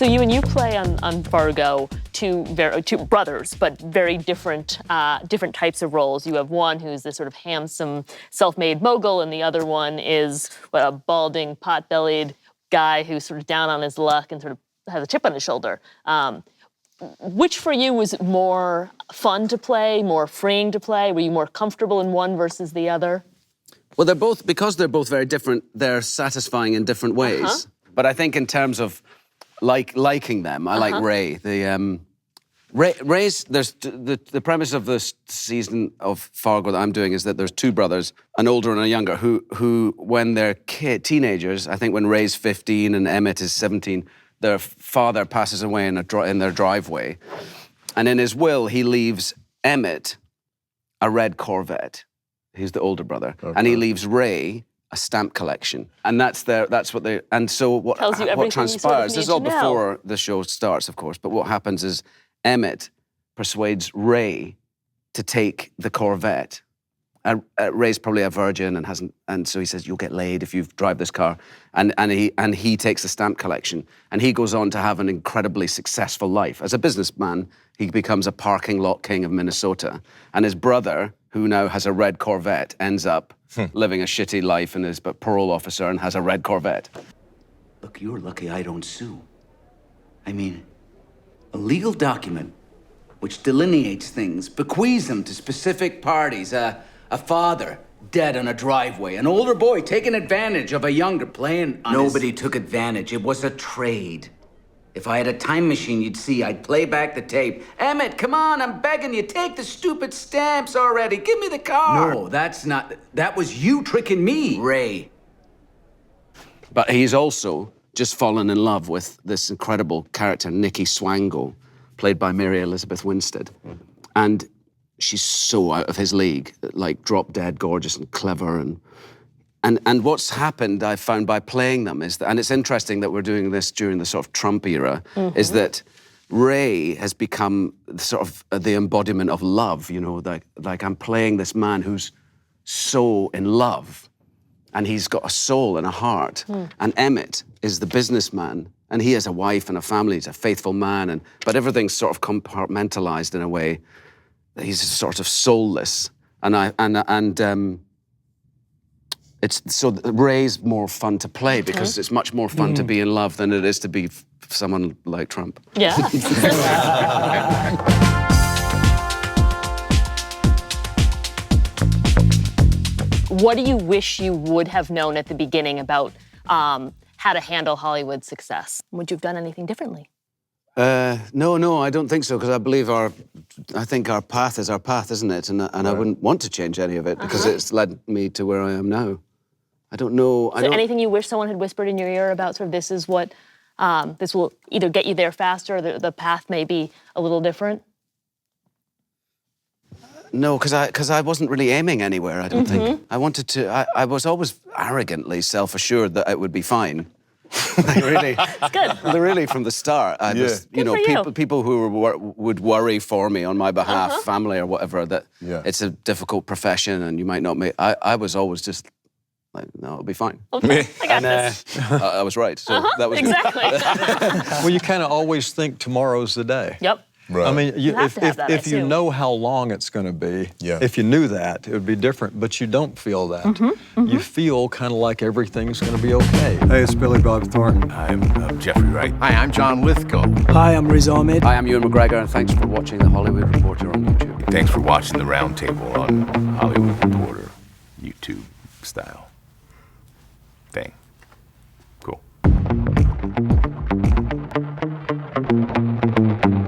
So you play on Fargo two brothers, but very different types of roles. You have one who's this sort of handsome, self-made mogul, and the other one is a balding, pot-bellied guy who's sort of down on his luck and sort of has a chip on his shoulder. Which for you was more fun to play, more freeing to play? Were you more comfortable in one versus the other? Well, because they're both very different, they're satisfying in different ways. But I think in terms of liking them, I like Ray. Ray's the premise of this season of Fargo that I'm doing is that there's two brothers, an older and a younger, who when they're teenagers, I think when Ray's 15 and Emmett is 17, their father passes away in their driveway, and in his will he leaves Emmett a red Corvette. He's the older brother, and he leaves Ray a stamp collection, and so what transpires, this is all before the show starts, of course, but what happens is Emmett persuades Ray to take the Corvette. Ray's probably a virgin and so he says, you'll get laid if you drive this car, and he takes the stamp collection, and he goes on to have an incredibly successful life. As a businessman, he becomes a parking lot king of Minnesota, and his brother, who now has a red Corvette, ends up living a shitty life and is a parole officer and has a red Corvette. Look, you're lucky I don't sue. I mean, a legal document which delineates things, bequeaths them to specific parties, a father dead on a driveway, an older boy taking advantage of a younger playing on Nobody took advantage. It was a trade. If I had a time machine, you'd see I'd play back the tape. Emmett, come on, I'm begging you. Take the stupid stamps already. Give me the car. No, that was you tricking me, Ray. But he's also just fallen in love with this incredible character, Nikki Swango, played by Mary Elizabeth Winstead. And she's so out of his league, like drop dead gorgeous and clever. And what's happened, I found, by playing them is that, and it's interesting that we're doing this during the sort of Trump era, is that Ray has become sort of the embodiment of love, you know, like I'm playing this man who's so in love, and he's got a soul and a heart. And Emmett is the businessman, and he has a wife and a family, he's a faithful man, but everything's sort of compartmentalized in a way that he's sort of soulless. It's so Ray's more fun to play because it's much more fun to be in love than it is to be someone like Trump. Yeah. What do you wish you would have known at the beginning about how to handle Hollywood success? Would you have done anything differently? No, I don't think so, because I think our path is our path, isn't it? And I wouldn't want to change any of it because it's led me to where I am now. I don't know. Anything you wish someone had whispered in your ear about sort of this is what, this will either get you there faster or the path may be a little different? No, because I wasn't really aiming anywhere, I don't think. I wanted to, I was always arrogantly self-assured that it would be fine. Really, it's good. Really, from the start, I was, people who would worry for me on my behalf, family or whatever, that it's a difficult profession and you might not make. I was always just like, no, it'll be fine. Okay, I got this. I was right. So that was exactly. Well, you kind of always think tomorrow's the day. Yep. Right. I mean, if you too. know how long it's going to be, if you knew that, it would be different, but you don't feel that. You feel kind of like everything's going to be okay. Hey, it's Billy Bob Thornton. I'm Jeffrey Wright. Hi, I'm John Lithgow. Hi, I'm Riz Ahmed. Hi, I'm Ewan McGregor, and thanks for watching The Hollywood Reporter on YouTube. Thanks for watching the Roundtable on Hollywood Reporter, YouTube style thing.